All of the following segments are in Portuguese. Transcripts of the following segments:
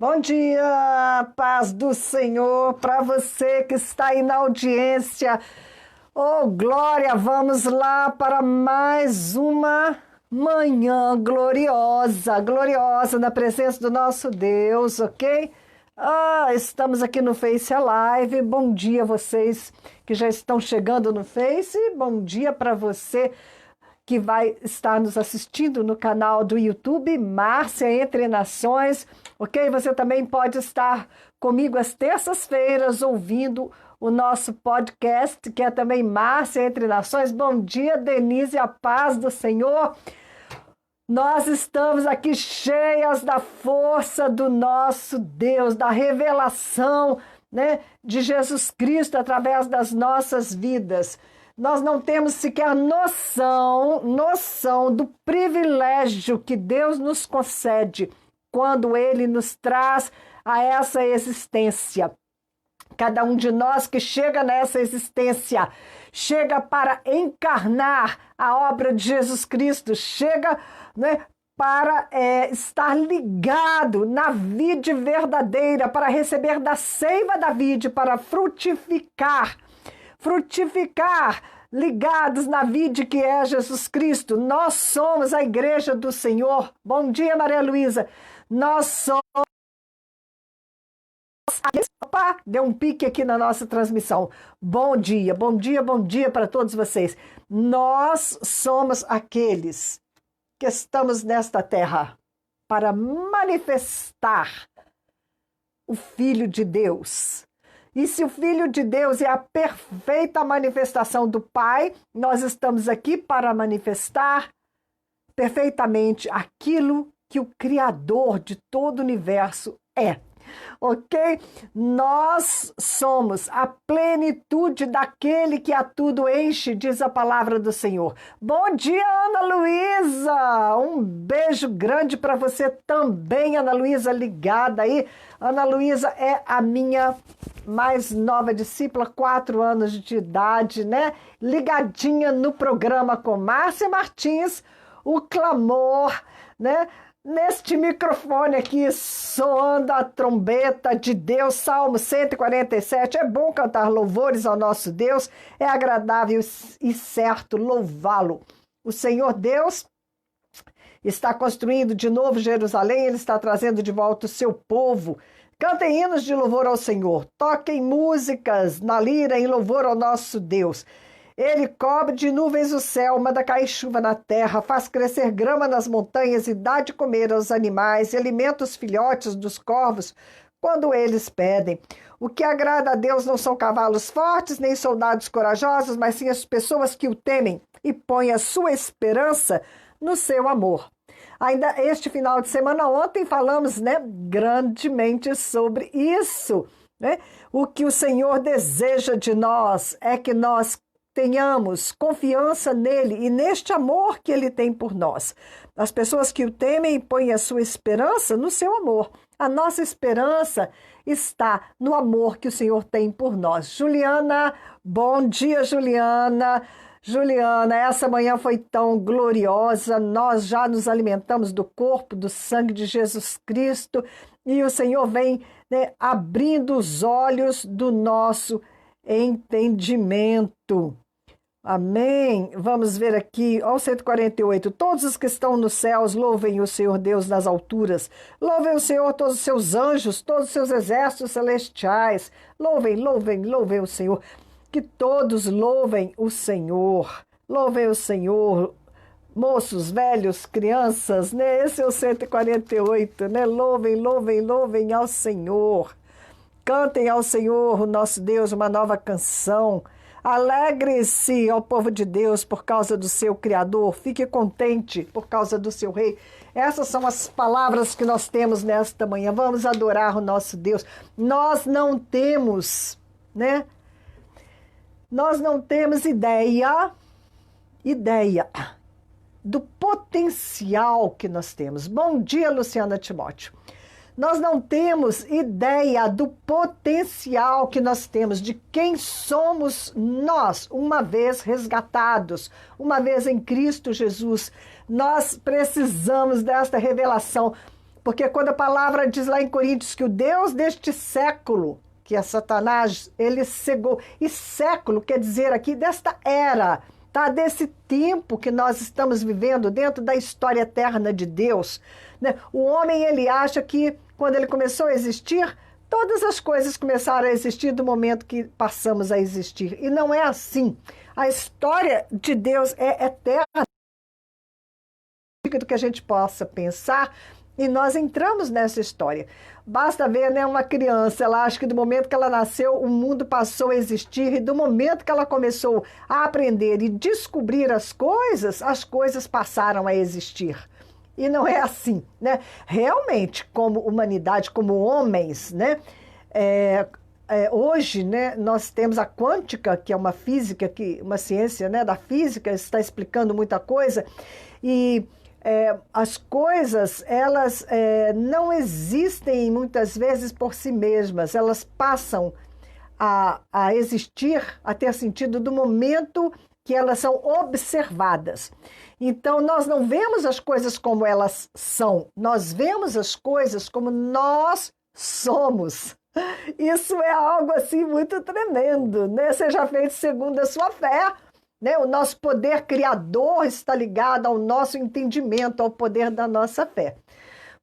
Bom dia, paz do Senhor, para você que está aí na audiência. Oh, glória, vamos lá para mais uma manhã gloriosa, gloriosa na presença do nosso Deus, ok? Estamos aqui no Face Live. Bom dia a vocês que já estão chegando no Face. Bom dia para você que vai estar nos assistindo no canal do YouTube, Márcia Entre Nações, ok? Você também pode estar comigo às terças-feiras ouvindo o nosso podcast, que é também Márcia Entre Nações. Bom dia, Denise, a paz do Senhor. Nós estamos aqui cheias da força do nosso Deus, da revelação, né, de Jesus Cristo através das nossas vidas. Nós não temos sequer noção do privilégio que Deus nos concede quando Ele nos traz a essa existência. Cada um de nós que chega nessa existência, chega para encarnar a obra de Jesus Cristo, chega, né, para estar ligado na vide verdadeira, para receber da seiva da vide, para frutificar, ligados na vide que é Jesus Cristo. Nós somos a igreja do Senhor. Bom dia, Maria Luísa. Nós somos... Opa, deu um pique aqui na nossa transmissão. Bom dia para todos vocês. Nós somos aqueles que estamos nesta terra para manifestar o Filho de Deus. E se o Filho de Deus é a perfeita manifestação do Pai, nós estamos aqui para manifestar perfeitamente aquilo que o Criador de todo o universo é. Ok? Nós somos a plenitude daquele que a tudo enche, diz a palavra do Senhor. Bom dia, Ana Luísa! Um beijo grande para você também, Ana Luísa, ligada aí. Ana Luísa é a minha mais nova discípula, 4 anos de idade, né? Ligadinha no programa com Márcia Martins, o clamor, né? Neste microfone aqui, soando a trombeta de Deus, Salmo 147. É bom cantar louvores ao nosso Deus, é agradável e certo louvá-lo. O Senhor Deus está construindo de novo Jerusalém, Ele está trazendo de volta o seu povo. Cantem hinos de louvor ao Senhor, toquem músicas na lira em louvor ao nosso Deus. Ele cobre de nuvens o céu, manda cair chuva na terra, faz crescer grama nas montanhas e dá de comer aos animais, e alimenta os filhotes dos corvos quando eles pedem. O que agrada a Deus não são cavalos fortes, nem soldados corajosos, mas sim as pessoas que o temem e põem a sua esperança no seu amor. Ainda este final de semana, ontem, falamos, né, grandemente sobre isso, né? O que o Senhor deseja de nós é que nós tenhamos confiança nele e neste amor que ele tem por nós. As pessoas que o temem põem a sua esperança no seu amor. A nossa esperança está no amor que o Senhor tem por nós. Juliana, bom dia, Juliana. Juliana, essa manhã foi tão gloriosa. Nós já nos alimentamos do corpo, do sangue de Jesus Cristo e o Senhor vem, né, abrindo os olhos do nosso entendimento. Amém. Vamos ver aqui, ó, 148. Todos os que estão nos céus, louvem o Senhor Deus nas alturas. Louvem o Senhor todos os seus anjos, todos os seus exércitos celestiais. Louvem o Senhor. Que todos louvem o Senhor. Louvem o Senhor. Moços, velhos, crianças, né? Esse é o 148, né? Louvem ao Senhor. Cantem ao Senhor, o nosso Deus, uma nova canção. Alegre-se, ó povo de Deus, por causa do seu Criador. Fique contente por causa do seu Rei. Essas são as palavras que nós temos nesta manhã. Vamos adorar o nosso Deus. Nós não temos, né? Nós não temos ideia do potencial que nós temos. Bom dia, Luciana Timóteo. Nós não temos ideia do potencial que nós temos, de quem somos nós, uma vez resgatados, uma vez em Cristo Jesus. Nós precisamos desta revelação, Porque quando a palavra diz lá em Coríntios que o Deus deste século, que é Satanás, ele cegou. E século quer dizer aqui desta era, tá? Desse tempo que nós estamos vivendo dentro da história eterna de Deus, né? O homem, ele acha que quando ele começou a existir, todas as coisas começaram a existir do momento que passamos a existir. E não é assim. A história de Deus é eterna, do que a gente possa pensar, e nós entramos nessa história. Basta ver, né, uma criança, ela acha que do momento que ela nasceu, o mundo passou a existir, e do momento que ela começou a aprender e descobrir as coisas passaram a existir. E não é assim, né? Realmente, como humanidade, como homens, né? Hoje, né, nós temos a quântica, que é uma física, uma ciência, né, da física, está explicando muita coisa, e as coisas, elas não existem muitas vezes por si mesmas, elas passam a existir, a ter sentido do momento que elas são observadas. Então, nós não vemos as coisas como elas são, nós vemos as coisas como nós somos. Isso é algo assim muito tremendo, né? Seja feito segundo a sua fé, né? O nosso poder criador está ligado ao nosso entendimento, ao poder da nossa fé.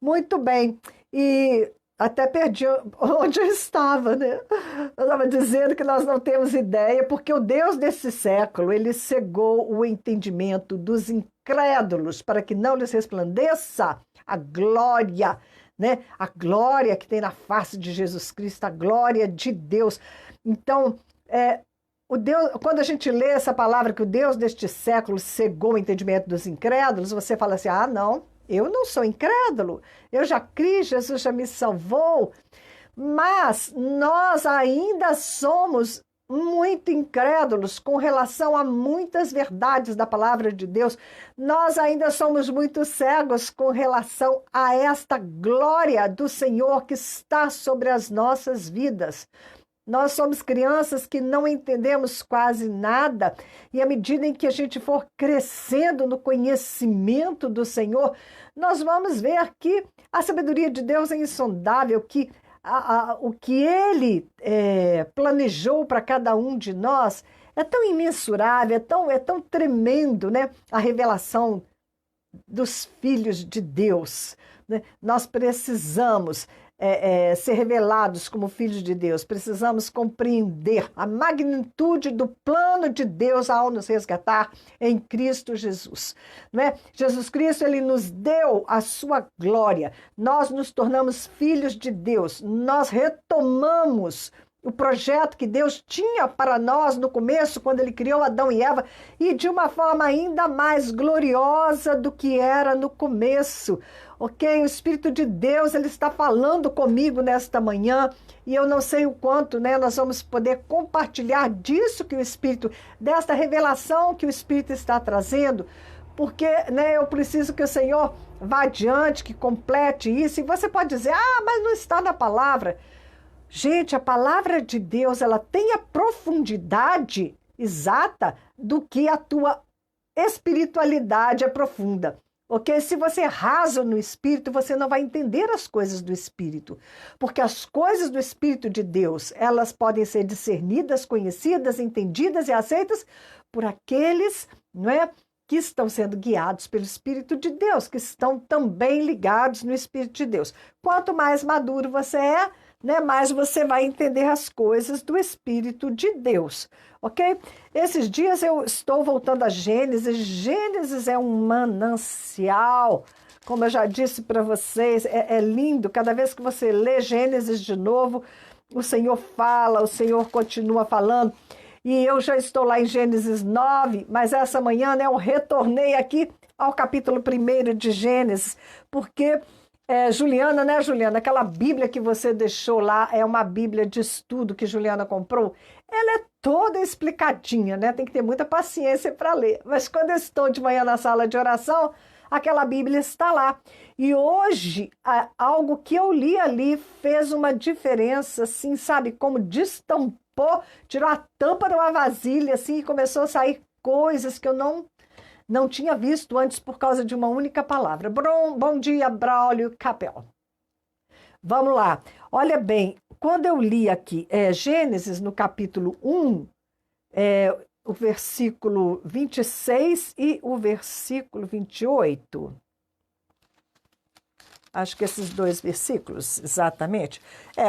Muito bem, e até perdi onde eu estava, né? Eu estava dizendo que nós não temos ideia, porque o Deus desse século, ele cegou o entendimento dos incrédulos para que não lhes resplandeça a glória, né? A glória que tem na face de Jesus Cristo, a glória de Deus. Então, quando a gente lê essa palavra que o Deus deste século cegou o entendimento dos incrédulos, você fala assim, não, eu não sou incrédulo, eu já criei, Jesus já me salvou, mas nós ainda somos muito incrédulos com relação a muitas verdades da palavra de Deus. Nós ainda somos muito cegos com relação a esta glória do Senhor que está sobre as nossas vidas. Nós somos crianças que não entendemos quase nada, e à medida em que a gente for crescendo no conhecimento do Senhor, nós vamos ver que a sabedoria de Deus é insondável, que o que Ele planejou para cada um de nós é tão imensurável, é tão tremendo, né? A revelação dos filhos de Deus, né? Nós precisamos ser revelados como filhos de Deus, precisamos compreender a magnitude do plano de Deus ao nos resgatar em Cristo Jesus, não é? Jesus Cristo, ele nos deu a sua glória, nós nos tornamos filhos de Deus, nós retomamos o projeto que Deus tinha para nós no começo, quando ele criou Adão e Eva, e de uma forma ainda mais gloriosa do que era no começo. Ok? O Espírito de Deus, ele está falando comigo nesta manhã, e eu não sei o quanto, né, nós vamos poder compartilhar disso que o Espírito, desta revelação que o Espírito está trazendo, porque, né, eu preciso que o Senhor vá adiante, que complete isso, e você pode dizer, mas não está na palavra. Gente, a palavra de Deus, ela tem a profundidade exata do que a tua espiritualidade é profunda. Ok? Se você é raso no Espírito, você não vai entender as coisas do Espírito. Porque as coisas do Espírito de Deus, elas podem ser discernidas, conhecidas, entendidas e aceitas por aqueles, não é, que estão sendo guiados pelo Espírito de Deus, que estão também ligados no Espírito de Deus. Quanto mais maduro você é, né, mais você vai entender as coisas do Espírito de Deus, ok? Esses dias eu estou voltando a Gênesis. Gênesis é um manancial, como eu já disse para vocês, é lindo. Cada vez que você lê Gênesis de novo, o Senhor fala, o Senhor continua falando. E eu já estou lá em Gênesis 9, mas essa manhã, né, eu retornei aqui ao capítulo 1 de Gênesis, porque... Juliana, né, Juliana? Aquela Bíblia que você deixou lá é uma Bíblia de estudo que Juliana comprou. Ela é toda explicadinha, né? Tem que ter muita paciência para ler. Mas quando eu estou de manhã na sala de oração, aquela Bíblia está lá. E hoje, algo que eu li ali fez uma diferença, assim, sabe? Como destampou, tirou a tampa de uma vasilha, assim, e começou a sair coisas que eu não não tinha visto antes por causa de uma única palavra. Bom dia, Braulio Capel. Vamos lá. Olha bem, quando eu li aqui Gênesis, no capítulo 1, o versículo 26 e o versículo 28. Acho que esses dois versículos, exatamente.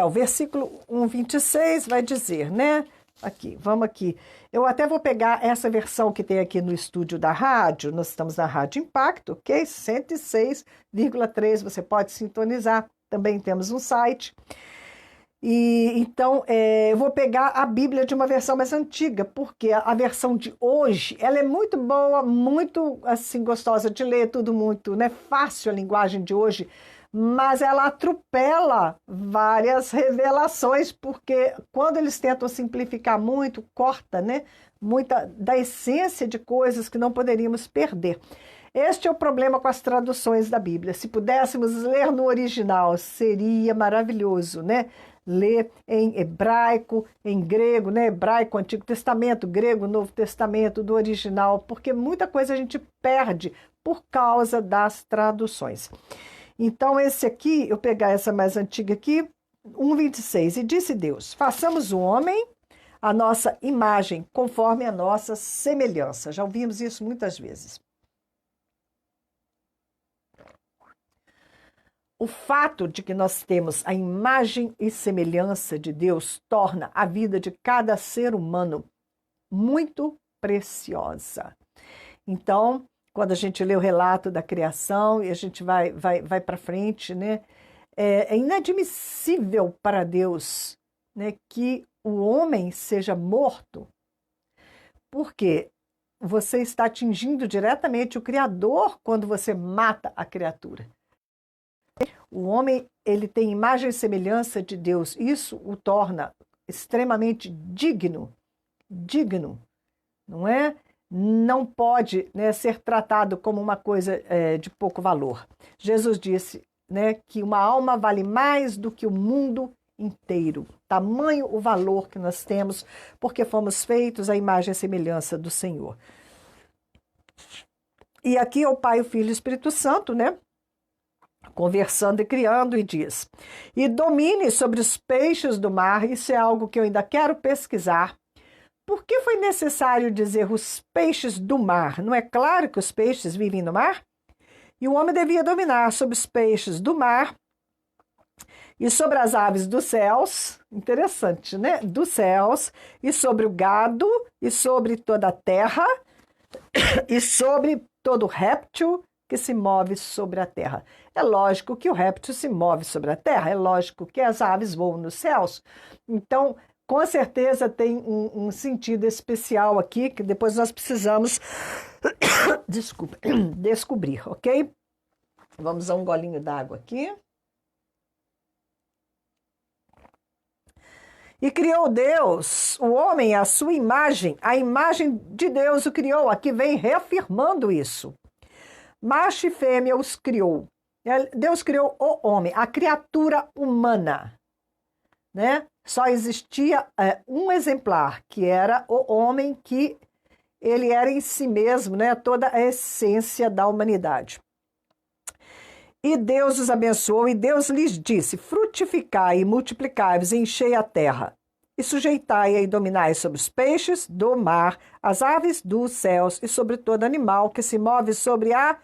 O versículo 1, 26 vai dizer, né? Aqui, vamos aqui. Eu até vou pegar essa versão que tem aqui no estúdio da rádio. Nós estamos na Rádio Impacto, ok? 106,3, você pode sintonizar. Também temos um site. E então, eu vou pegar a Bíblia de uma versão mais antiga, porque a versão de hoje, ela é muito boa, muito assim gostosa de ler, tudo muito, né, fácil a linguagem de hoje, mas ela atropela várias revelações, porque quando eles tentam simplificar muito, corta, né, muita da essência de coisas que não poderíamos perder. Este é o problema com as traduções da Bíblia. Se pudéssemos ler no original, seria maravilhoso, né? Ler em hebraico, em grego, né? Hebraico, Antigo Testamento, grego, Novo Testamento, do original, porque muita coisa a gente perde por causa das traduções. Então, esse aqui, eu pegar essa mais antiga aqui, 1:26, e disse Deus, façamos o homem a nossa imagem, conforme a nossa semelhança. Já ouvimos isso muitas vezes. O fato de que nós temos a imagem e semelhança de Deus torna a vida de cada ser humano muito preciosa. Então, quando a gente lê o relato da criação e a gente vai para frente, né, é inadmissível para Deus, né, que o homem seja morto, porque você está atingindo diretamente o Criador quando você mata a criatura. O homem, ele tem imagem e semelhança de Deus. Isso o torna extremamente digno, não é? Não pode, né, ser tratado como uma coisa de pouco valor. Jesus disse, né, que uma alma vale mais do que o mundo inteiro. Tamanho o valor que nós temos, porque fomos feitos à imagem e semelhança do Senhor. E aqui é o Pai, o Filho e o Espírito Santo, né? Conversando e criando, e diz, e domine sobre os peixes do mar. Isso é algo que eu ainda quero pesquisar. Por que foi necessário dizer os peixes do mar? Não é claro que os peixes vivem no mar? E o homem devia dominar sobre os peixes do mar e sobre as aves dos céus, interessante, né? Dos céus, e sobre o gado, e sobre toda a terra, e sobre todo réptil que se move sobre a terra. É lógico que o réptil se move sobre a terra, é lógico que as aves voam nos céus. Então, com certeza tem um sentido especial aqui, que depois nós precisamos descobrir, ok? Vamos a um golinho d'água aqui. E criou Deus, o homem, à sua imagem, a imagem de Deus o criou. Aqui vem reafirmando isso. Macho e fêmea os criou. Deus criou o homem, a criatura humana, né? Só existia um exemplar, que era o homem, que ele era em si mesmo, né, toda a essência da humanidade. E Deus os abençoou, e Deus lhes disse, frutificai e multiplicai-vos, enchei a terra, e sujeitai e dominai sobre os peixes do mar, as aves dos céus, e sobre todo animal que se move sobre a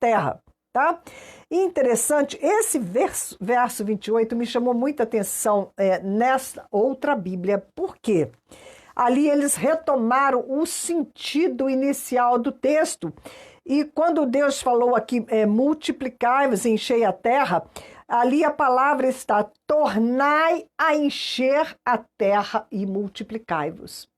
terra. Tá? E interessante, esse verso 28 me chamou muita atenção nessa outra Bíblia, porque ali eles retomaram o sentido inicial do texto. E quando Deus falou aqui, multiplicai-vos, enchei a terra, ali a palavra está, tornai a encher a terra e multiplicai-vos.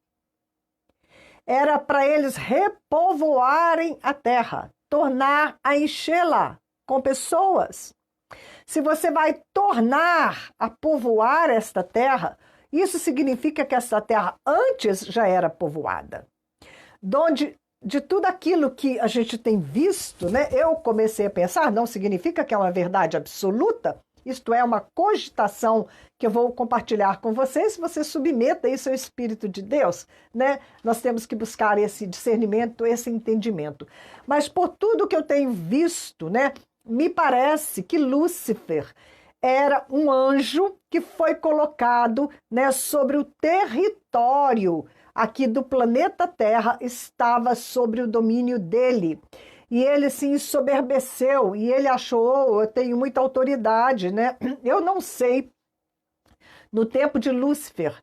Era para eles repovoarem a terra, tornar a enchê-la com pessoas. Se você vai tornar a povoar esta terra, isso significa que essa terra antes já era povoada. De tudo aquilo que a gente tem visto, né, eu comecei a pensar, não significa que é uma verdade absoluta, Isto é uma cogitação que eu vou compartilhar com vocês. Você submeta isso ao Espírito de Deus, né? Nós temos que buscar esse discernimento, esse entendimento. Mas por tudo que eu tenho visto, né, me parece que Lúcifer era um anjo que foi colocado, né, sobre o território aqui do planeta Terra, estava sobre o domínio dele. E ele se ensoberbeceu e ele achou, eu tenho muita autoridade, né? Eu não sei, no tempo de Lúcifer,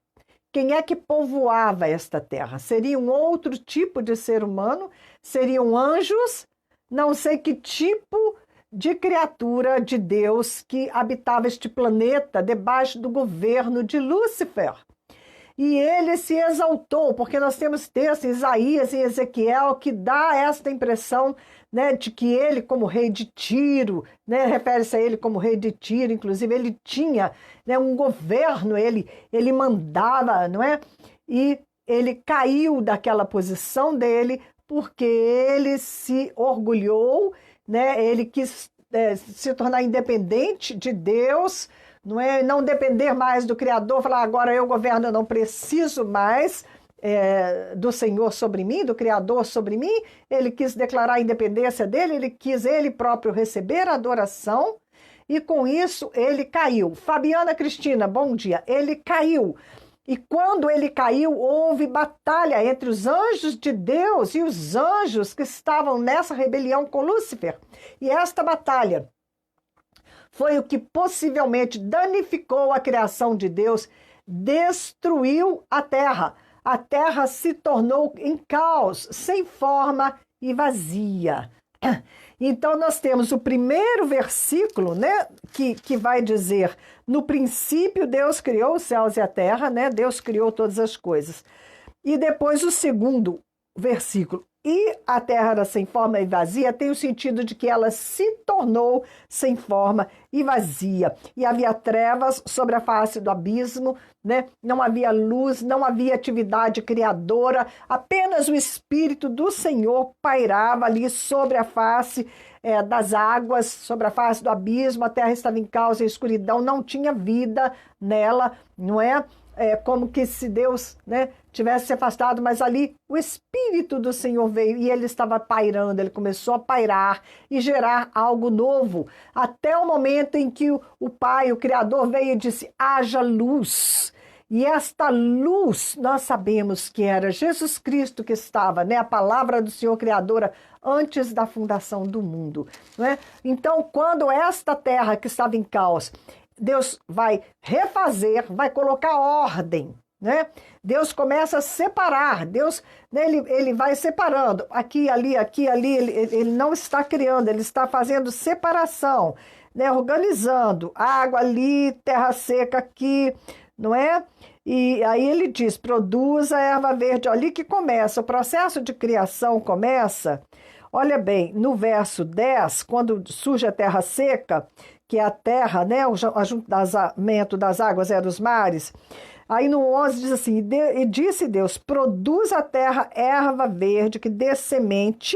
quem é que povoava esta terra? Seria um outro tipo de ser humano? Seriam anjos? Não sei que tipo de criatura de Deus que habitava este planeta debaixo do governo de Lúcifer. E ele se exaltou, porque nós temos textos em Isaías e Ezequiel que dá esta impressão, né, de que ele, como rei de Tiro, né, refere-se a ele como rei de Tiro, inclusive ele tinha, né, um governo, ele mandava, não é? E ele caiu daquela posição dele porque ele se orgulhou, né, ele quis se tornar independente de Deus, não é? Não depender mais do Criador, falar agora eu governo, eu não preciso mais do Senhor sobre mim, do Criador sobre mim. Ele quis declarar a independência dele, ele quis ele próprio receber a adoração e com isso ele caiu. Fabiana Cristina, bom dia. Ele caiu. E quando ele caiu, houve batalha entre os anjos de Deus e os anjos que estavam nessa rebelião com Lúcifer. E esta batalha foi o que possivelmente danificou a criação de Deus, destruiu a terra. A terra se tornou em caos, sem forma e vazia. Então nós temos o primeiro versículo, né, que vai dizer: no princípio Deus criou os céus e a terra, né? Deus criou todas as coisas. E depois o segundo versículo: e a terra era sem forma e vazia, tem o sentido de que ela se tornou sem forma e vazia. E havia trevas sobre a face do abismo, né? Não havia luz, não havia atividade criadora, apenas o Espírito do Senhor pairava ali sobre a face das águas, sobre a face do abismo. A terra estava em caos e escuridão, não tinha vida nela, não é? Como que se Deus, né, tivesse se afastado, mas ali o Espírito do Senhor veio e ele estava pairando, ele começou a pairar e gerar algo novo, até o momento em que o Pai, o Criador, veio e disse: haja luz. E esta luz, nós sabemos que era Jesus Cristo que estava, né, a palavra do Senhor Criadora, antes da fundação do mundo, não é? Então, quando esta terra que estava em caos, Deus vai refazer, vai colocar ordem, né? Deus começa a separar, Deus, né, ele vai separando, aqui, ali, ele não está criando, ele está fazendo separação, né, organizando, água ali, terra seca aqui, não é? E aí ele diz: produza erva verde, ali que começa, o processo de criação começa. Olha bem, no verso 10, quando surge a terra seca, que é a terra, né, o ajuntamento das águas era os mares. Aí no 11 diz assim: e disse Deus: produz a terra erva verde que dê semente,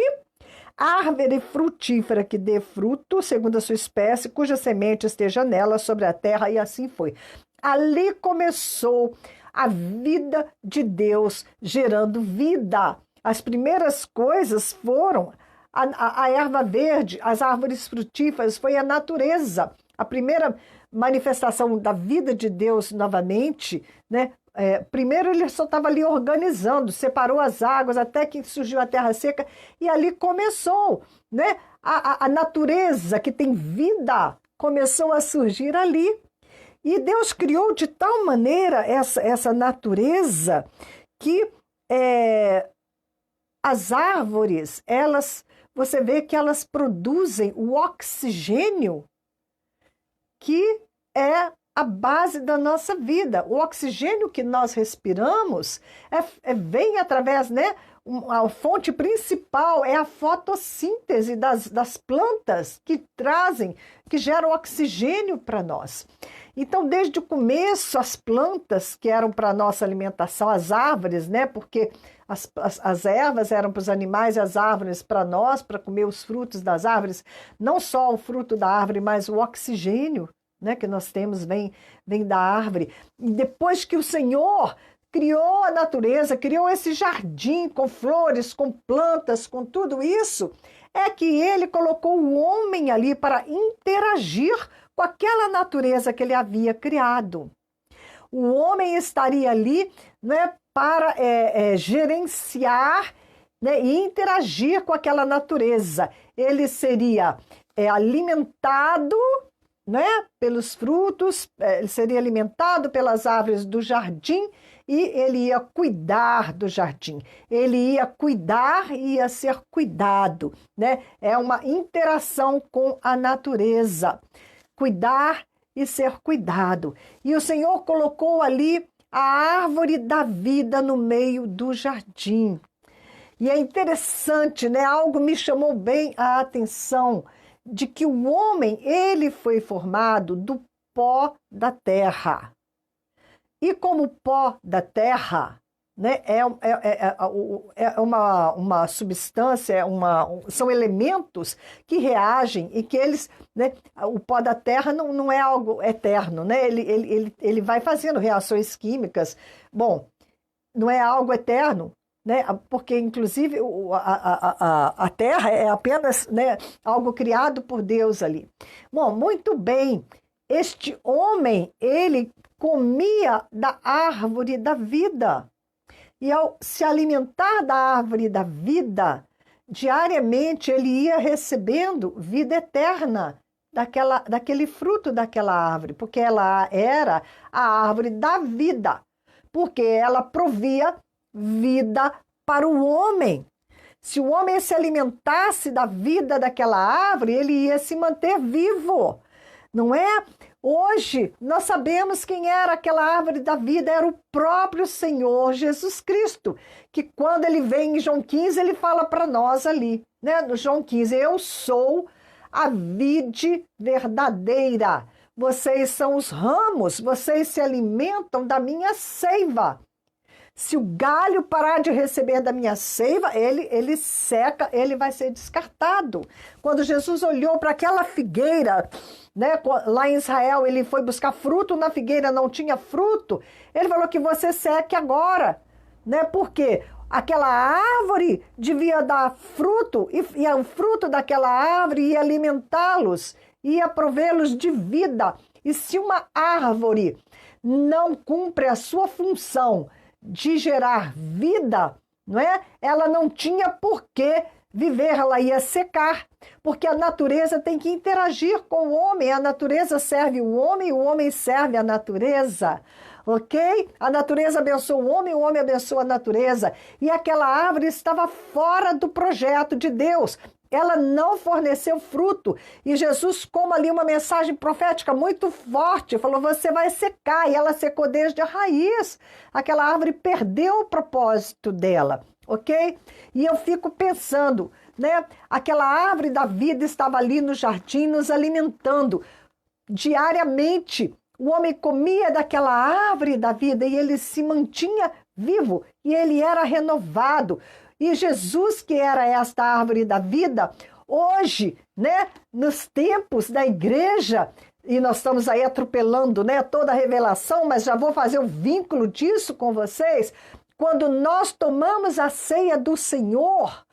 árvore frutífera que dê fruto, segundo a sua espécie, cuja semente esteja nela sobre a terra, e assim foi. Ali começou a vida de Deus gerando vida. As primeiras coisas foram a erva verde, as árvores frutíferas, foi a natureza. A primeira manifestação da vida de Deus novamente, né? Primeiro ele só estava ali organizando, separou as águas até que surgiu a terra seca e ali começou, né? A natureza que tem vida começou a surgir ali. E Deus criou de tal maneira essa natureza que as árvores, você vê que elas produzem o oxigênio que é a base da nossa vida. O oxigênio que nós respiramos vem através, né? A fonte principal é a fotossíntese das plantas que geram oxigênio para nós. Então, desde o começo, as plantas que eram para a nossa alimentação, as árvores, né? Porque as ervas eram para os animais e as árvores para nós, para comer os frutos das árvores. Não só o fruto da árvore, mas o oxigênio, né, que nós temos vem da árvore. E depois que o Senhor criou a natureza, criou esse jardim com flores, com plantas, com tudo isso, é que ele colocou o homem ali para interagir com aquela natureza que ele havia criado. O homem estaria ali, né, para gerenciar, né, e interagir com aquela natureza. Ele seria alimentado, né, pelos frutos, ele seria alimentado pelas árvores do jardim e ele ia cuidar do jardim. Ele ia cuidar e ia ser cuidado, né? É uma interação com a natureza. Cuidar e ser cuidado. E o Senhor colocou ali a árvore da vida no meio do jardim. E é interessante, né? Algo me chamou bem a atenção, de que o homem, ele foi formado do pó da terra. E como pó da terra, né, é uma substância, são elementos que reagem e que eles, né, o pó da terra não é algo eterno, né, ele vai fazendo reações químicas. Bom, não é algo eterno, né, porque inclusive a terra é apenas, né, algo criado por Deus ali. Bom, muito bem, este homem, ele comia da árvore da vida. E ao se alimentar da árvore da vida, diariamente ele ia recebendo vida eterna daquele fruto daquela árvore, porque ela era a árvore da vida, porque ela provia vida para o homem. Se o homem se alimentasse da vida daquela árvore, ele ia se manter vivo, não é? Hoje, nós sabemos quem era aquela árvore da vida, era o próprio Senhor Jesus Cristo, que quando ele vem em João 15, ele fala para nós ali, né? No João 15, eu sou a vide verdadeira, vocês são os ramos, vocês se alimentam da minha seiva. Se o galho parar de receber da minha seiva, ele seca, ele vai ser descartado. Quando Jesus olhou para aquela figueira, né, lá em Israel, ele foi buscar fruto, na figueira não tinha fruto, ele falou que você seque agora, né? Porque aquela árvore devia dar fruto, e o fruto daquela árvore ia alimentá-los, ia provê-los de vida. E se uma árvore não cumpre a sua função de gerar vida, não é? Ela não tinha por que viver, ela ia secar, porque a natureza tem que interagir com o homem, a natureza serve o homem serve a natureza, ok? A natureza abençoa o homem abençoa a natureza, e aquela árvore estava fora do projeto de Deus. Ela não forneceu fruto. E Jesus, como ali uma mensagem profética muito forte, falou, você vai secar. E ela secou desde a raiz. Aquela árvore perdeu o propósito dela, ok? E eu fico pensando, né? Aquela árvore da vida estava ali no jardim nos alimentando. Diariamente, o homem comia daquela árvore da vida e ele se mantinha vivo. E ele era renovado. E Jesus, que era esta árvore da vida, hoje, né, nos tempos da igreja, e nós estamos aí atropelando, né, toda a revelação, mas já vou fazer o vínculo disso com vocês, quando nós tomamos a ceia do Senhor,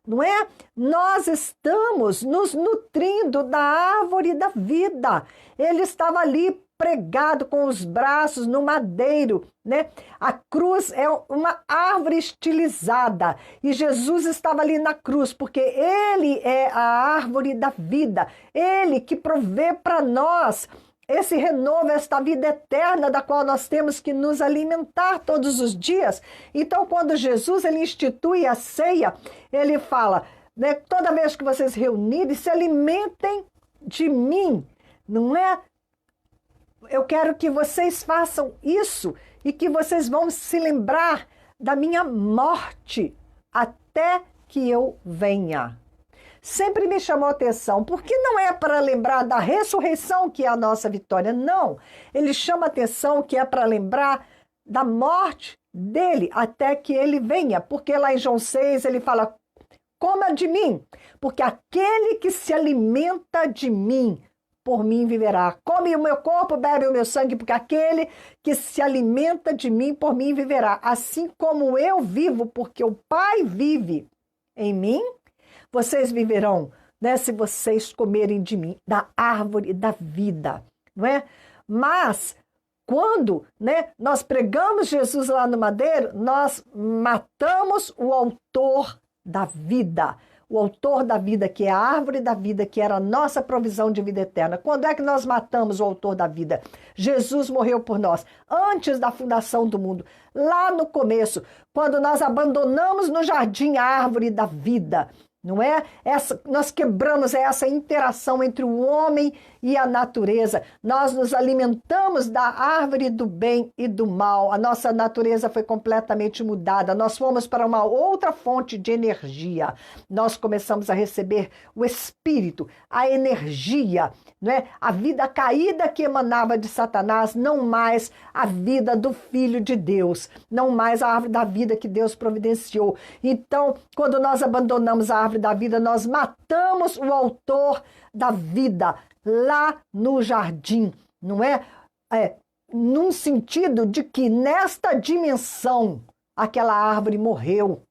não é? Nós estamos nos nutrindo da árvore da vida. Ele estava ali pregado com os braços no madeiro, né? A cruz é uma árvore estilizada e Jesus estava ali na cruz porque ele é a árvore da vida, ele que provê para nós esse renovo, esta vida eterna da qual nós temos que nos alimentar todos os dias. Então, quando Jesus ele institui a ceia, ele fala, né, toda vez que vocês reunirem, se alimentem de mim, não é? Eu quero que vocês façam isso e que vocês vão se lembrar da minha morte até que eu venha. Sempre me chamou a atenção, porque não é para lembrar da ressurreição que é a nossa vitória, não. Ele chama a atenção que é para lembrar da morte dele até que ele venha, porque lá em João 6 ele fala, coma de mim, porque aquele que se alimenta de mim por mim viverá. Come o meu corpo, bebe o meu sangue, porque aquele que se alimenta de mim, por mim viverá. Assim como eu vivo, porque o Pai vive em mim, vocês viverão, né, se vocês comerem de mim, da árvore da vida, não é? Mas quando, né, nós pregamos Jesus lá no madeiro, nós matamos o autor da vida. O autor da vida, que é a árvore da vida, que era a nossa provisão de vida eterna. Quando é que nós matamos o autor da vida? Jesus morreu por nós, antes da fundação do mundo, lá no começo, quando nós abandonamos no jardim a árvore da vida. Não é? Nós quebramos essa interação entre o homem e a natureza. Nós nos alimentamos da árvore do bem e do mal. A nossa natureza foi completamente mudada. Nós fomos para uma outra fonte de energia. Nós começamos a receber o Espírito, a energia, não é? A vida caída que emanava de Satanás, não mais a vida do Filho de Deus, não mais a árvore da vida que Deus providenciou. Então, quando nós abandonamos a árvore da vida, nós matamos o autor da vida lá no jardim, não é? Num sentido de que nesta dimensão aquela árvore morreu.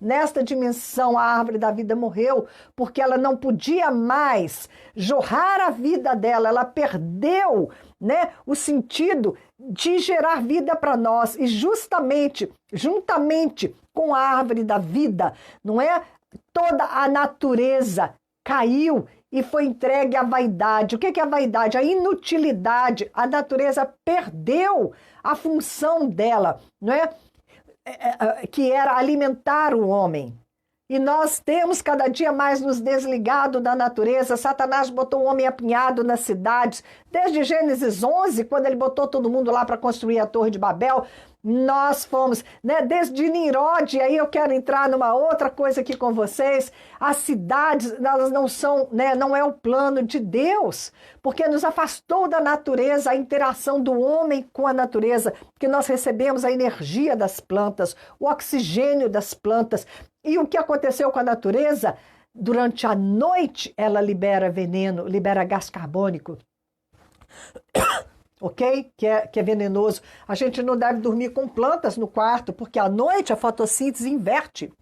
Nesta dimensão, a árvore da vida morreu, porque ela não podia mais jorrar a vida dela, ela perdeu, né, o sentido de gerar vida para nós. E justamente, juntamente com a árvore da vida, não é? Toda a natureza caiu e foi entregue à vaidade. O que é a vaidade? A inutilidade. A natureza perdeu a função dela, não é? Que era alimentar o homem. E nós temos cada dia mais nos desligado da natureza. Satanás botou o homem apinhado nas cidades. Desde Gênesis 11, quando ele botou todo mundo lá para construir a Torre de Babel, nós fomos, né? Desde Nimrod, aí eu quero entrar numa outra coisa aqui com vocês. As cidades, elas não são, né? Não é o plano de Deus, porque nos afastou da natureza, a interação do homem com a natureza, que nós recebemos a energia das plantas, o oxigênio das plantas. E o que aconteceu com a natureza? Durante a noite, ela libera veneno, libera gás carbônico. Ok? Que é venenoso. A gente não deve dormir com plantas no quarto, porque à noite a fotossíntese inverte.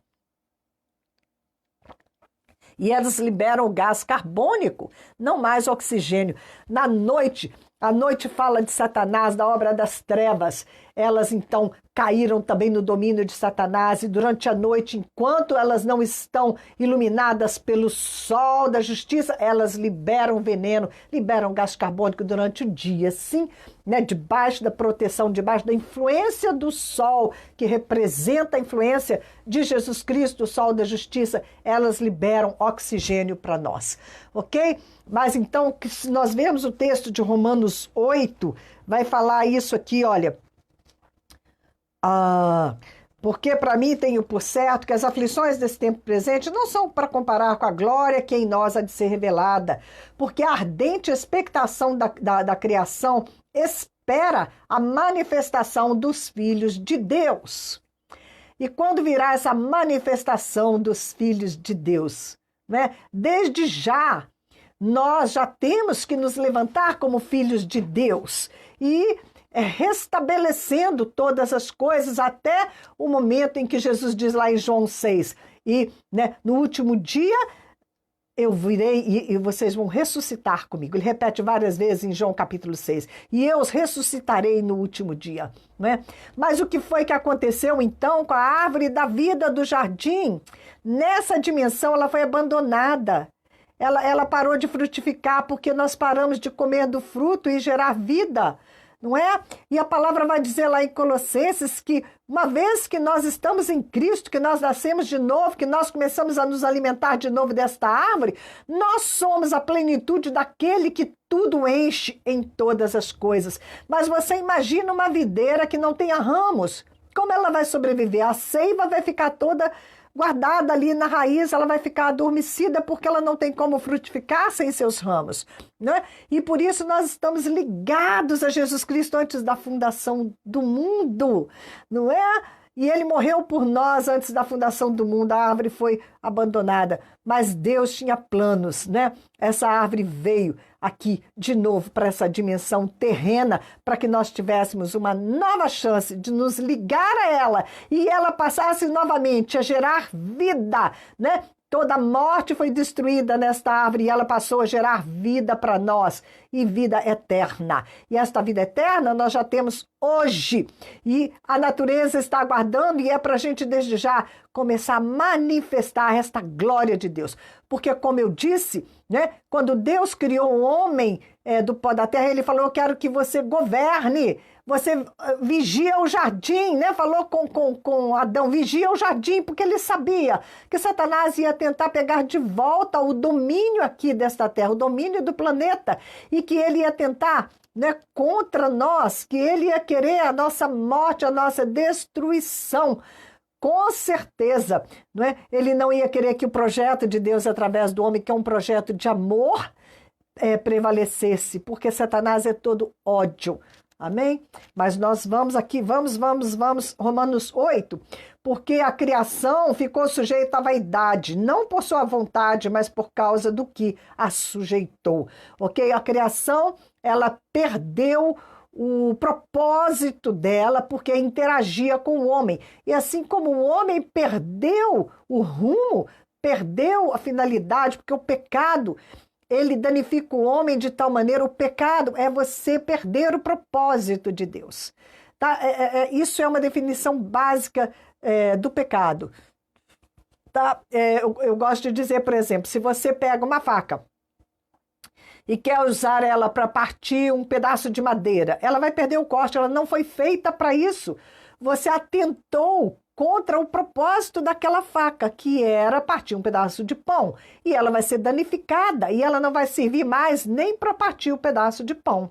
E elas liberam o gás carbônico, não mais oxigênio. Na noite, a noite fala de Satanás, da obra das trevas. Elas então caíram também no domínio de Satanás, e durante a noite, enquanto elas não estão iluminadas pelo sol da justiça, elas liberam veneno, liberam gás carbônico durante o dia, sim, né? Debaixo da proteção, debaixo da influência do sol, que representa a influência de Jesus Cristo, o sol da justiça, elas liberam oxigênio para nós, ok? Mas então, se nós vemos o texto de Romanos 8, vai falar isso aqui, olha. Porque para mim tenho por certo que as aflições desse tempo presente não são para comparar com a glória que em nós há de ser revelada, porque a ardente expectação da criação espera a manifestação dos filhos de Deus. E quando virá essa manifestação dos filhos de Deus, né? Desde já, nós já temos que nos levantar como filhos de Deus e restabelecendo todas as coisas até o momento em que Jesus diz lá em João 6, e né, no último dia eu virei e vocês vão ressuscitar comigo. Ele repete várias vezes em João capítulo 6, e eu os ressuscitarei no último dia, né? Mas o que foi que aconteceu então com a árvore da vida do jardim? Nessa dimensão ela foi abandonada. Ela parou de frutificar porque nós paramos de comer do fruto e gerar vida, não é? E a palavra vai dizer lá em Colossenses que uma vez que nós estamos em Cristo, que nós nascemos de novo, que nós começamos a nos alimentar de novo desta árvore, nós somos a plenitude daquele que tudo enche em todas as coisas. Mas você imagina uma videira que não tenha ramos, como ela vai sobreviver? A seiva vai ficar toda guardada ali na raiz, ela vai ficar adormecida porque ela não tem como frutificar sem seus ramos, né? E por isso nós estamos ligados a Jesus Cristo antes da fundação do mundo, não é? E ele morreu por nós antes da fundação do mundo, a árvore foi abandonada, mas Deus tinha planos, né? Essa árvore veio aqui de novo para essa dimensão terrena, para que nós tivéssemos uma nova chance de nos ligar a ela e ela passasse novamente a gerar vida, né? Toda a morte foi destruída nesta árvore e ela passou a gerar vida para nós e vida eterna. E esta vida eterna nós já temos hoje. E a natureza está aguardando e é para a gente desde já começar a manifestar esta glória de Deus. Porque, como eu disse, né, quando Deus criou o homem do pó da terra, ele falou: eu quero que você governe. Você vigia o jardim, né? Falou com Adão, vigia o jardim, porque ele sabia que Satanás ia tentar pegar de volta o domínio aqui desta terra, o domínio do planeta, e que ele ia tentar, né, contra nós, que ele ia querer a nossa morte, a nossa destruição. Com certeza, não é? Ele não ia querer que o projeto de Deus através do homem, que é um projeto de amor, prevalecesse, porque Satanás é todo ódio. Amém? Mas nós vamos aqui, vamos, Romanos 8, porque a criação ficou sujeita à vaidade, não por sua vontade, mas por causa do que a sujeitou, ok? A criação, ela perdeu o propósito dela porque interagia com o homem. E assim como o homem perdeu o rumo, perdeu a finalidade, porque o pecado, ele danifica o homem de tal maneira, o pecado é você perder o propósito de Deus. Tá? Isso é uma definição básica do pecado. Tá? Eu gosto de dizer, por exemplo, se você pega uma faca e quer usar ela para partir um pedaço de madeira, ela vai perder o corte, ela não foi feita para isso. Você atentou contra o propósito daquela faca, que era partir um pedaço de pão. E ela vai ser danificada, e ela não vai servir mais nem para partir o pedaço de pão.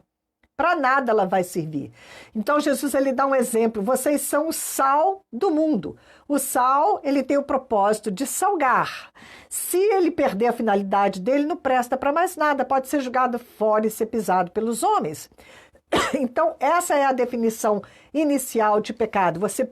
Para nada ela vai servir. Então Jesus, ele dá um exemplo: vocês são o sal do mundo. O sal, ele tem o propósito de salgar. Se ele perder a finalidade dele, não presta para mais nada, pode ser jogado fora e ser pisado pelos homens. Então essa é a definição inicial de pecado. Você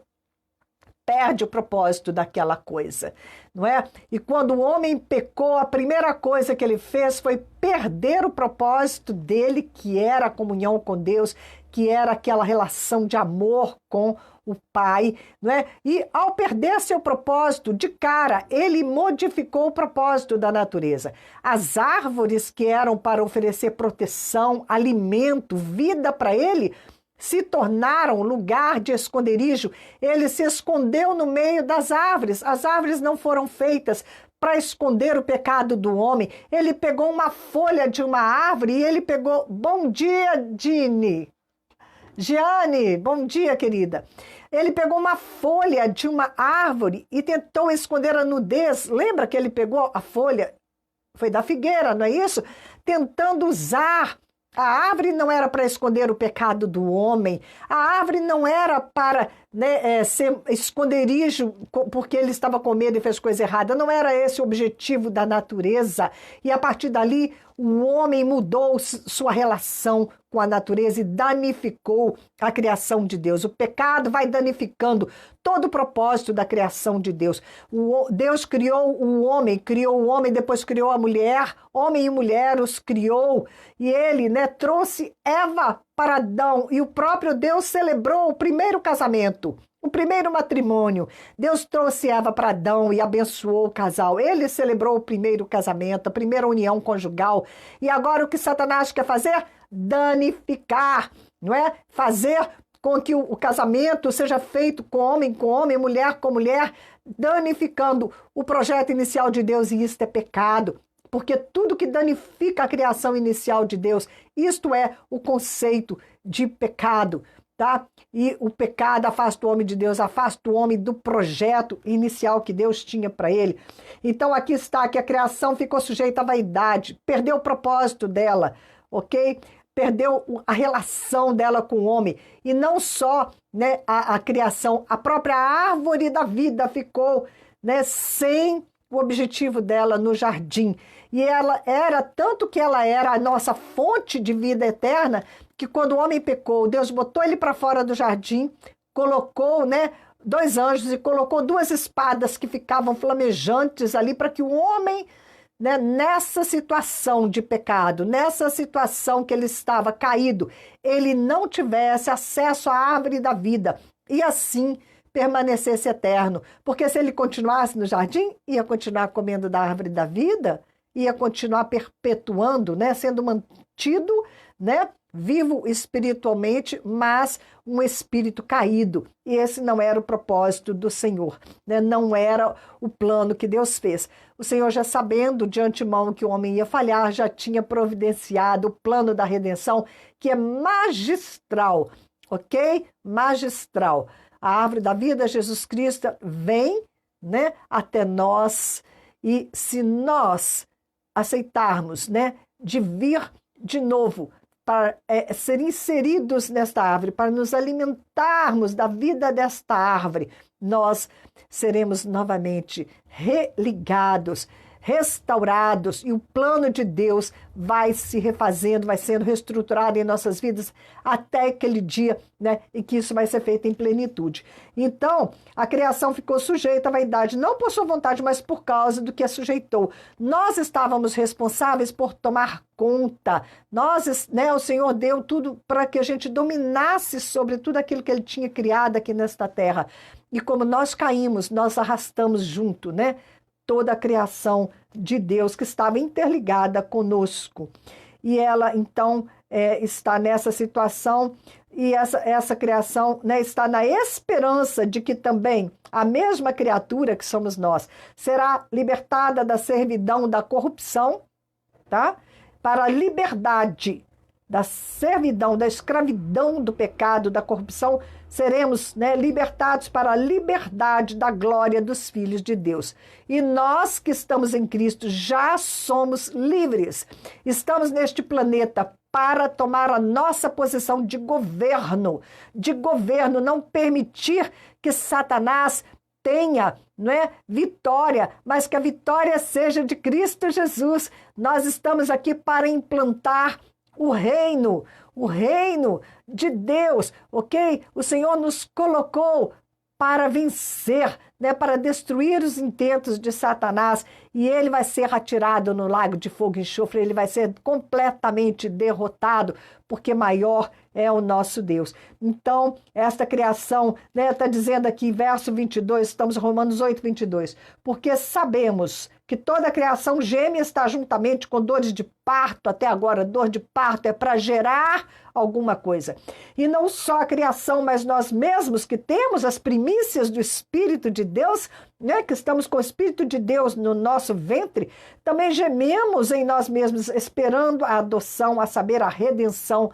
perde o propósito daquela coisa, não é? E quando o homem pecou, a primeira coisa que ele fez foi perder o propósito dele, que era a comunhão com Deus, que era aquela relação de amor com o Pai, não é? E ao perder seu propósito, de cara, ele modificou o propósito da natureza. As árvores que eram para oferecer proteção, alimento, vida para ele, se tornaram lugar de esconderijo. Ele se escondeu no meio das árvores. As árvores não foram feitas para esconder o pecado do homem. Ele pegou uma folha de uma árvore e ele pegou... Bom dia, Giane, bom dia, querida. Ele pegou uma folha de uma árvore e tentou esconder a nudez. Lembra que ele pegou a folha? Foi da figueira, não é isso? Tentando usar... A árvore não era para esconder o pecado do homem. A árvore não era para, né, ser esconderijo porque ele estava com medo e fez coisa errada. Não era esse o objetivo da natureza. E a partir dali, o homem mudou sua relação com a natureza e danificou a criação de Deus. O pecado vai danificando todo o propósito da criação de Deus. Deus criou o homem, depois criou a mulher, homem e mulher os criou. E ele, né, trouxe Eva para Adão. E o próprio Deus celebrou o primeiro casamento, o primeiro matrimônio. Deus trouxe Eva para Adão e abençoou o casal. Ele celebrou o primeiro casamento, a primeira união conjugal. E agora o que Satanás quer fazer? Danificar, não é? Fazer com que o casamento seja feito com homem, mulher com mulher, danificando o projeto inicial de Deus, e isso é pecado. Porque tudo que danifica a criação inicial de Deus, isto é o conceito de pecado, tá? E o pecado afasta o homem de Deus, afasta o homem do projeto inicial que Deus tinha para ele. Então aqui está que a criação ficou sujeita à vaidade, perdeu o propósito dela, ok? Perdeu a relação dela com o homem. E não só, né, a criação, a própria árvore da vida ficou, né, sem o objetivo dela no jardim. E ela era, tanto que ela era a nossa fonte de vida eterna, que quando o homem pecou, Deus botou ele para fora do jardim, colocou, né, 2 anjos e colocou 2 espadas que ficavam flamejantes ali para que o homem, né, nessa situação de pecado, nessa situação que ele estava caído, ele não tivesse acesso à árvore da vida e assim permanecesse eterno. Porque se ele continuasse no jardim, ia continuar comendo da árvore da vida, ia continuar perpetuando, né, sendo mantido, né, vivo espiritualmente, mas um espírito caído. E esse não era o propósito do Senhor, né? Não era o plano que Deus fez. O Senhor, já sabendo de antemão que o homem ia falhar, já tinha providenciado o plano da redenção, que é magistral, ok? Magistral. A árvore da vida, Jesus Cristo, vem, né, até nós, e se nós aceitarmos, né, de vir de novo, para ser inseridos nesta árvore, para nos alimentarmos da vida desta árvore, nós seremos novamente religados, restaurados, e o plano de Deus vai se refazendo, vai sendo reestruturado em nossas vidas até aquele dia, né, em que isso vai ser feito em plenitude. Então, a criação ficou sujeita à vaidade, não por sua vontade, mas por causa do que a sujeitou. Nós estávamos responsáveis por tomar conta. Nós, né, o Senhor deu tudo para que a gente dominasse sobre tudo aquilo que Ele tinha criado aqui nesta terra. E como nós caímos, nós arrastamos junto, né, toda a criação de Deus que estava interligada conosco. E ela, então, está nessa situação, e essa criação, né, está na esperança de que também a mesma criatura que somos nós será libertada da servidão, da corrupção, tá? Para a liberdade da servidão, da escravidão do pecado, da corrupção, seremos, né, libertados para a liberdade da glória dos filhos de Deus. E nós que estamos em Cristo já somos livres. Estamos neste planeta para tomar a nossa posição de governo, não permitir que Satanás tenha, não é, vitória, mas que a vitória seja de Cristo Jesus. Nós estamos aqui para implantar o reino de Deus, ok? O Senhor nos colocou para vencer, né, para destruir os intentos de Satanás, e ele vai ser atirado no lago de fogo e enxofre, ele vai ser completamente derrotado, porque maior é o nosso Deus. Então, esta criação, né, está dizendo aqui, verso 22, estamos em Romanos 8, 22, porque sabemos que toda a criação geme e está juntamente com dores de parto, até agora, dor de parto é para gerar alguma coisa. E não só a criação, mas nós mesmos que temos as primícias do Espírito de Deus, né, que estamos com o Espírito de Deus no nosso ventre, também gememos em nós mesmos, esperando a adoção, a saber, a redenção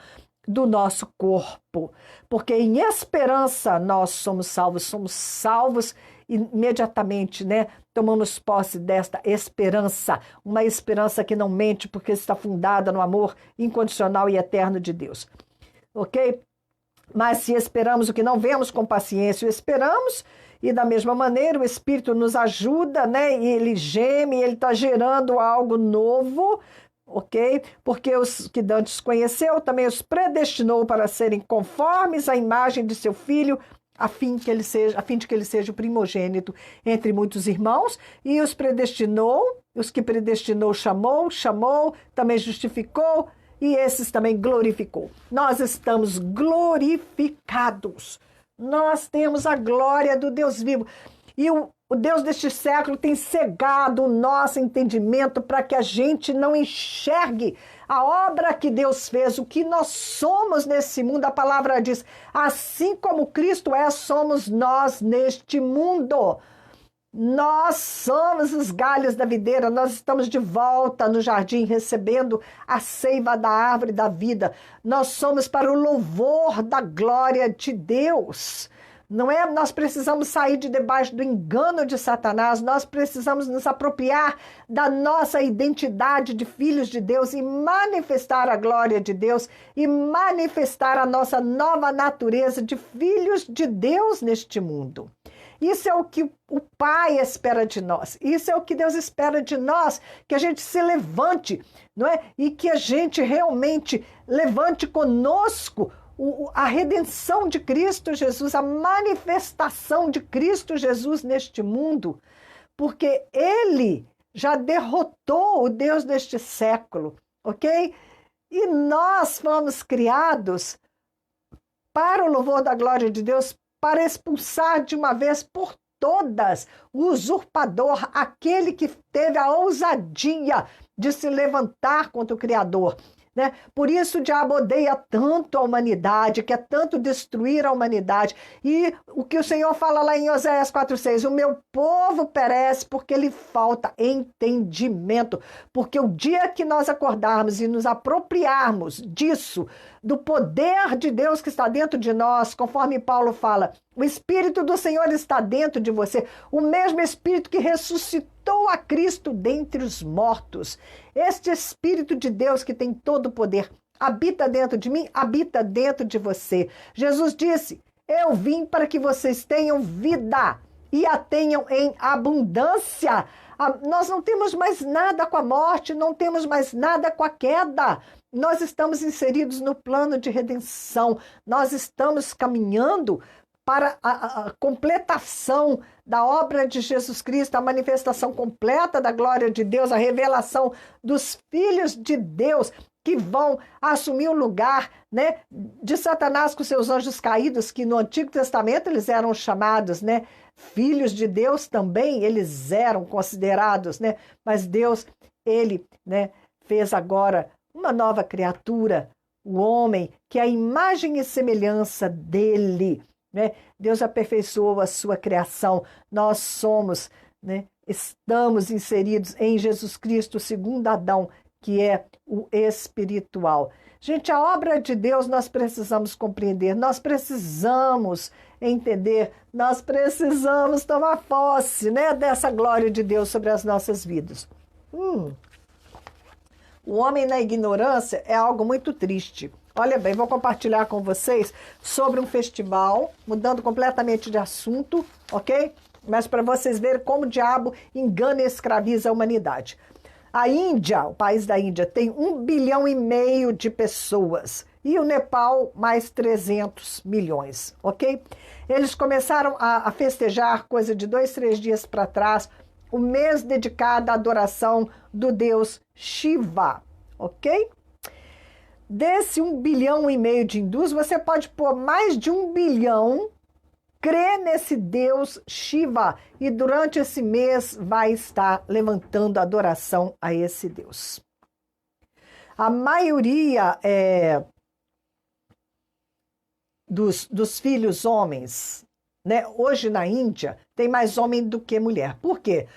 do nosso corpo. Porque em esperança nós somos salvos imediatamente, né? Tomamos posse desta esperança, uma esperança que não mente, porque está fundada no amor incondicional e eterno de Deus. Ok? Mas se esperamos o que não vemos, com paciência o esperamos, e da mesma maneira o Espírito nos ajuda, né? E ele geme, ele está gerando algo novo, ok? Porque os que antes conheceu, também os predestinou para serem conformes à imagem de seu Filho, a fim de que ele seja o primogênito entre muitos irmãos, e os predestinou, os que predestinou chamou, também justificou, e esses também glorificou. Nós estamos glorificados. Nós temos a glória do Deus vivo. E o Deus deste século tem cegado o nosso entendimento para que a gente não enxergue a obra que Deus fez, o que nós somos nesse mundo. A palavra diz, assim como Cristo é, somos nós neste mundo. Nós somos os galhos da videira, nós estamos de volta no jardim, recebendo a seiva da árvore da vida. Nós somos para o louvor da glória de Deus. Não é? Nós precisamos sair de debaixo do engano de Satanás, nós precisamos nos apropriar da nossa identidade de filhos de Deus e manifestar a glória de Deus e manifestar a nossa nova natureza de filhos de Deus neste mundo. Isso é o que o Pai espera de nós. Isso é o que Deus espera de nós, que a gente se levante, não é? E que a gente realmente levante conosco a redenção de Cristo Jesus, a manifestação de Cristo Jesus neste mundo, porque ele já derrotou o Deus deste século, ok? E nós fomos criados para o louvor da glória de Deus, para expulsar de uma vez por todas o usurpador, aquele que teve a ousadia de se levantar contra o Criador. Né? Por isso o diabo odeia tanto a humanidade, quer tanto destruir a humanidade. E o que o Senhor fala lá em Oséias 4,6, o meu povo perece porque lhe falta entendimento. Porque o dia que nós acordarmos e nos apropriarmos disso, do poder de Deus que está dentro de nós, conforme Paulo fala, o Espírito do Senhor está dentro de você, o mesmo Espírito que ressuscitou a Cristo dentre os mortos. Este Espírito de Deus que tem todo o poder habita dentro de mim, habita dentro de você. Jesus disse, eu vim para que vocês tenham vida e a tenham em abundância. Nós não temos mais nada com a morte, não temos mais nada com a queda. Nós estamos inseridos no plano de redenção. Nós estamos caminhando para a completação da obra de Jesus Cristo, a manifestação completa da glória de Deus, a revelação dos filhos de Deus que vão assumir o lugar, né, de Satanás com seus anjos caídos, que no Antigo Testamento eles eram chamados, né, filhos de Deus também, eles eram considerados, né, mas Deus, ele, né, fez agora uma nova criatura, o homem, que é a imagem e semelhança dele. Né? Deus aperfeiçoou a sua criação. Nós somos, né, estamos inseridos em Jesus Cristo, segundo Adão, que é o espiritual. Gente, a obra de Deus nós precisamos compreender, nós precisamos entender, nós precisamos tomar posse, né, dessa glória de Deus sobre as nossas vidas. O homem na ignorância é algo muito triste. Olha bem, vou compartilhar com vocês sobre um festival, mudando completamente de assunto, ok? Mas para vocês verem como o diabo engana e escraviza a humanidade. A Índia, o país da Índia, tem 1,5 bilhão de pessoas. E o Nepal, mais 300 milhões, ok? Eles começaram a festejar, coisa de 2, 3 dias para trás, o mês dedicado à adoração do deus Shiva, ok? Desse 1,5 bilhão de hindus, você pode pôr mais de 1 bilhão, crê nesse Deus Shiva, e durante esse mês vai estar levantando adoração a esse Deus. A maioria dos filhos homens, né, hoje na Índia, tem mais homem do que mulher. Por quê?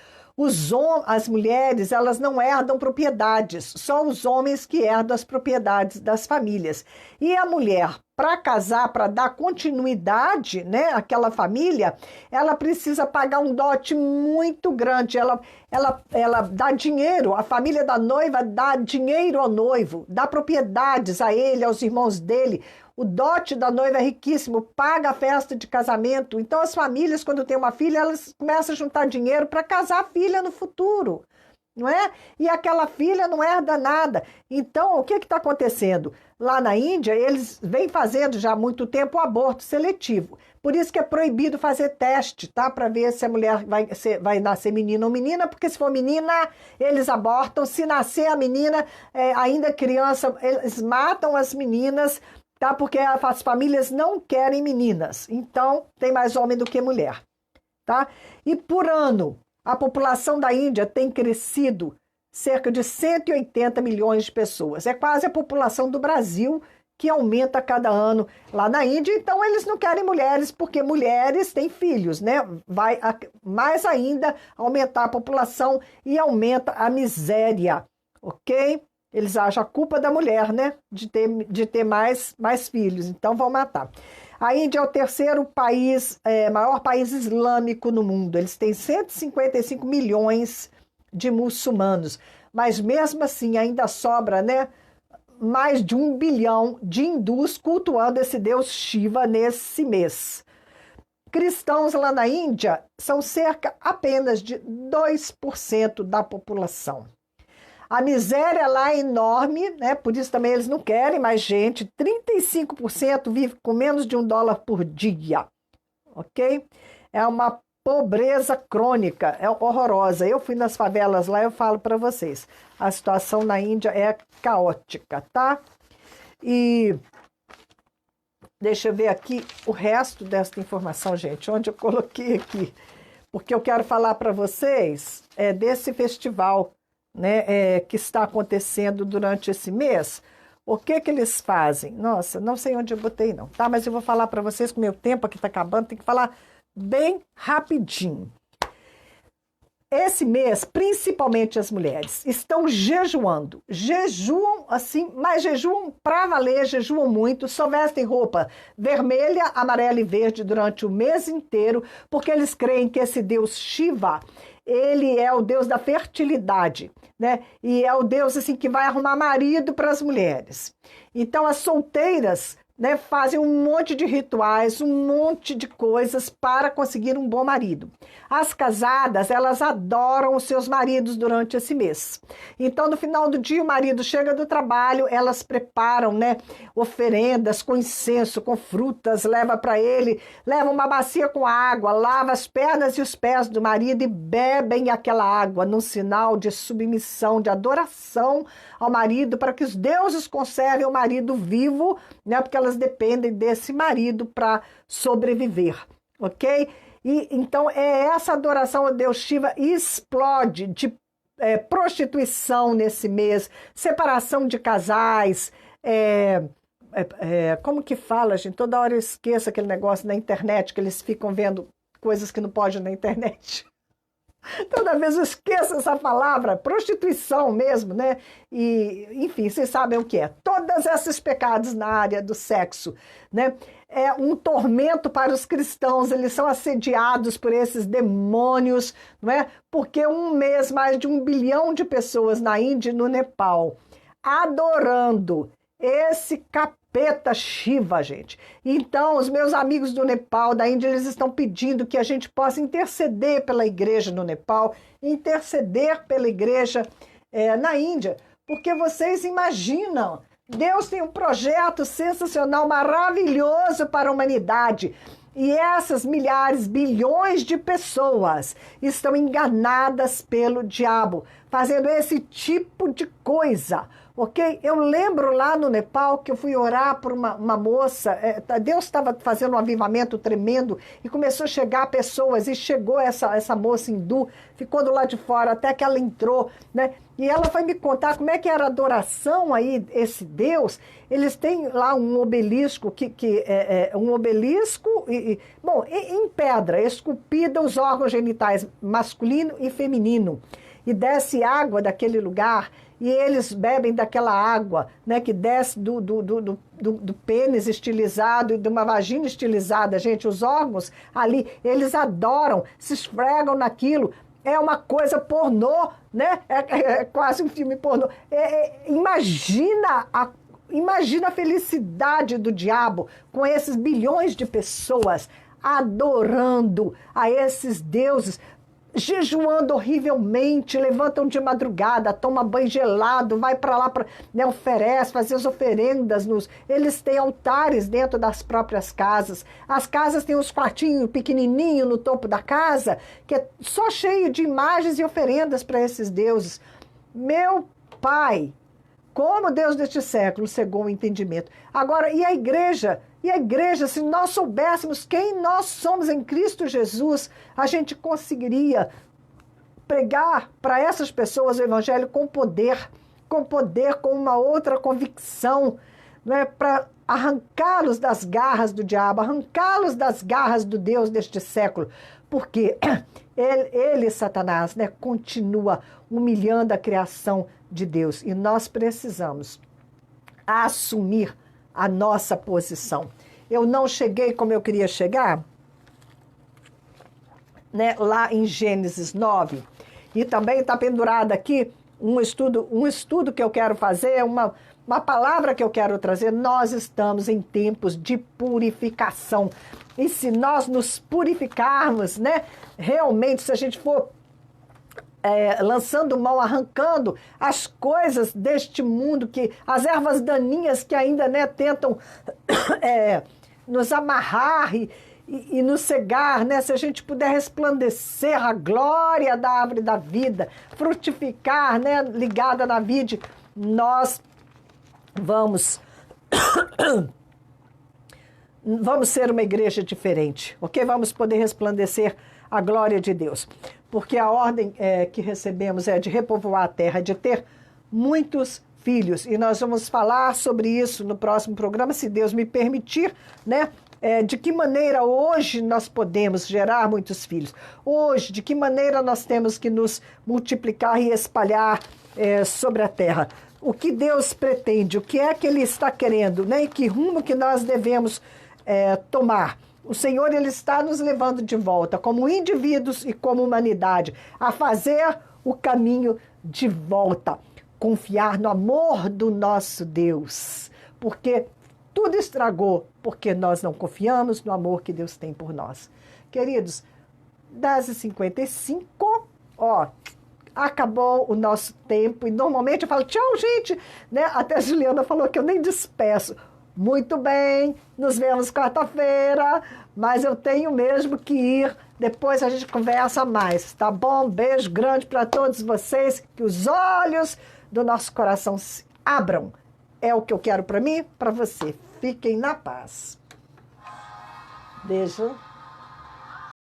As mulheres, elas não herdam propriedades, só os homens que herdam as propriedades das famílias. E a mulher, para casar, para dar continuidade, né, àquela família, ela precisa pagar um dote muito grande. Ela dá dinheiro, a família da noiva dá dinheiro ao noivo, dá propriedades a ele, aos irmãos dele. O dote da noiva é riquíssimo, paga a festa de casamento. Então as famílias, quando tem uma filha, elas começam a juntar dinheiro para casar a filha no futuro, não é? E aquela filha não herda nada. Então, o que está acontecendo? Lá na Índia, eles vêm fazendo já há muito tempo o aborto seletivo. Por isso que é proibido fazer teste, tá? Para ver se a mulher vai nascer menino ou menina, porque se for menina, eles abortam. Se nascer a menina, ainda criança, eles matam as meninas, tá? Porque as famílias não querem meninas. Então, tem mais homem do que mulher, tá? E por ano, a população da Índia tem crescido cerca de 180 milhões de pessoas. É quase a população do Brasil, que aumenta a cada ano lá na Índia. Então, eles não querem mulheres, porque mulheres têm filhos, né? Vai mais ainda aumentar a população e aumenta a miséria, ok? Eles acham a culpa da mulher, né? De ter mais filhos, então vão matar. A Índia é o terceiro país, maior país islâmico no mundo. Eles têm 155 milhões de muçulmanos. Mas mesmo assim ainda sobra, né, mais de 1 bilhão de hindus cultuando esse deus Shiva nesse mês. Cristãos lá na Índia são cerca apenas de 2% da população. A miséria lá é enorme, né? Por isso também eles não querem mais gente. 35% vive com menos de $1 por dia, ok? É uma pobreza crônica, é horrorosa. Eu fui nas favelas lá, eu falo para vocês. A situação na Índia é caótica, tá? E deixa eu ver aqui o resto desta informação, gente, onde eu coloquei aqui. Porque eu quero falar para vocês desse festival, né, que está acontecendo durante esse mês. O que que eles fazem? Nossa, não sei onde eu botei não, tá? Mas eu vou falar para vocês que o meu tempo aqui está acabando, tem que falar bem rapidinho. Esse mês, principalmente as mulheres, estão jejuando. Jejuam assim, mas jejuam para valer, jejuam muito, só vestem roupa vermelha, amarela e verde durante o mês inteiro, porque eles creem que esse deus Shiva, ele é o deus da fertilidade, né? E é o deus assim que vai arrumar marido para as mulheres. Então as solteiras, né, fazem um monte de rituais, um monte de coisas para conseguir um bom marido. As casadas, elas adoram os seus maridos durante esse mês. Então, no final do dia, o marido chega do trabalho, elas preparam, né, oferendas com incenso, com frutas, leva para ele, leva uma bacia com água, lava as pernas e os pés do marido e bebem aquela água num sinal de submissão, de adoração ao marido, para que os deuses conservem o marido vivo, né, porque elas dependem desse marido para sobreviver, ok? E então essa adoração ao Deus Shiva explode de prostituição nesse mês, separação de casais, como que fala, gente? Toda hora eu esqueço aquele negócio na internet, que eles ficam vendo coisas que não podem na internet. Toda vez eu esqueço essa palavra, prostituição mesmo, né? E, enfim, vocês sabem o que é. Todos esses pecados na área do sexo, né? É um tormento para os cristãos, eles são assediados por esses demônios, não é? Porque um mês, mais de 1 bilhão de pessoas na Índia e no Nepal, adorando esse capeta Shiva, gente. Então, os meus amigos do Nepal, da Índia, eles estão pedindo que a gente possa interceder pela igreja no Nepal, interceder pela igreja na Índia, porque vocês imaginam, Deus tem um projeto sensacional, maravilhoso para a humanidade. E essas milhares, bilhões de pessoas estão enganadas pelo diabo, fazendo esse tipo de coisa, ok? Eu lembro lá no Nepal que eu fui orar por uma moça, Deus estava fazendo um avivamento tremendo e começou a chegar pessoas, e chegou essa moça hindu, ficou do lado de fora até que ela entrou, né? E ela foi me contar como é que era a adoração aí, esse Deus. Eles têm lá um obelisco, um obelisco, em pedra, esculpida os órgãos genitais masculino e feminino. E desce água daquele lugar, e eles bebem daquela água, né, que desce do pênis estilizado e de uma vagina estilizada. Gente, os órgãos ali, eles adoram, se esfregam naquilo. É uma coisa pornô, né? É quase um filme pornô. Imagina a felicidade do diabo com esses bilhões de pessoas adorando a esses deuses, jejuando horrivelmente, levantam de madrugada, toma banho gelado, vai para lá, né, oferece, fazer as oferendas. Eles têm altares dentro das próprias casas. As casas têm uns quartinhos pequenininhos no topo da casa, que é só cheio de imagens e oferendas para esses deuses. Meu pai, como Deus deste século cegou o entendimento. Agora, e a igreja? E a igreja, se nós soubéssemos quem nós somos em Cristo Jesus, a gente conseguiria pregar para essas pessoas o evangelho com poder, com uma outra convicção, né, para arrancá-los das garras do diabo, arrancá-los das garras do Deus deste século, porque ele, Satanás, né, continua humilhando a criação de Deus, e nós precisamos assumir a nossa posição. Eu não cheguei como eu queria chegar, né, lá em Gênesis 9, e também está pendurado aqui um estudo que eu quero fazer, uma palavra que eu quero trazer. Nós estamos em tempos de purificação, e se nós nos purificarmos, né, realmente, se a gente for lançando mão, arrancando as coisas deste mundo, as ervas daninhas que ainda, né, tentam nos amarrar e nos cegar, né? Se a gente puder resplandecer a glória da árvore da vida, frutificar, né, ligada na vide, nós vamos ser uma igreja diferente, ok? Vamos poder resplandecer a glória de Deus, porque a ordem que recebemos é de repovoar a terra, de ter muitos filhos, e nós vamos falar sobre isso no próximo programa, se Deus me permitir, né? De que maneira hoje nós podemos gerar muitos filhos. Hoje, de que maneira nós temos que nos multiplicar e espalhar sobre a terra. O que Deus pretende, o que é que Ele está querendo, né? E que rumo que nós devemos tomar. O Senhor, Ele está nos levando de volta, como indivíduos e como humanidade, a fazer o caminho de volta. Confiar no amor do nosso Deus, porque tudo estragou, porque nós não confiamos no amor que Deus tem por nós. Queridos, 10h55, acabou o nosso tempo, e normalmente eu falo, tchau, gente, né? Até a Juliana falou que eu nem despeço. Muito bem, nos vemos quarta-feira, mas eu tenho mesmo que ir, depois a gente conversa mais, tá bom? Beijo grande para todos vocês, que os olhos do nosso coração se abram. É o que eu quero para mim, para você. Fiquem na paz. Beijo.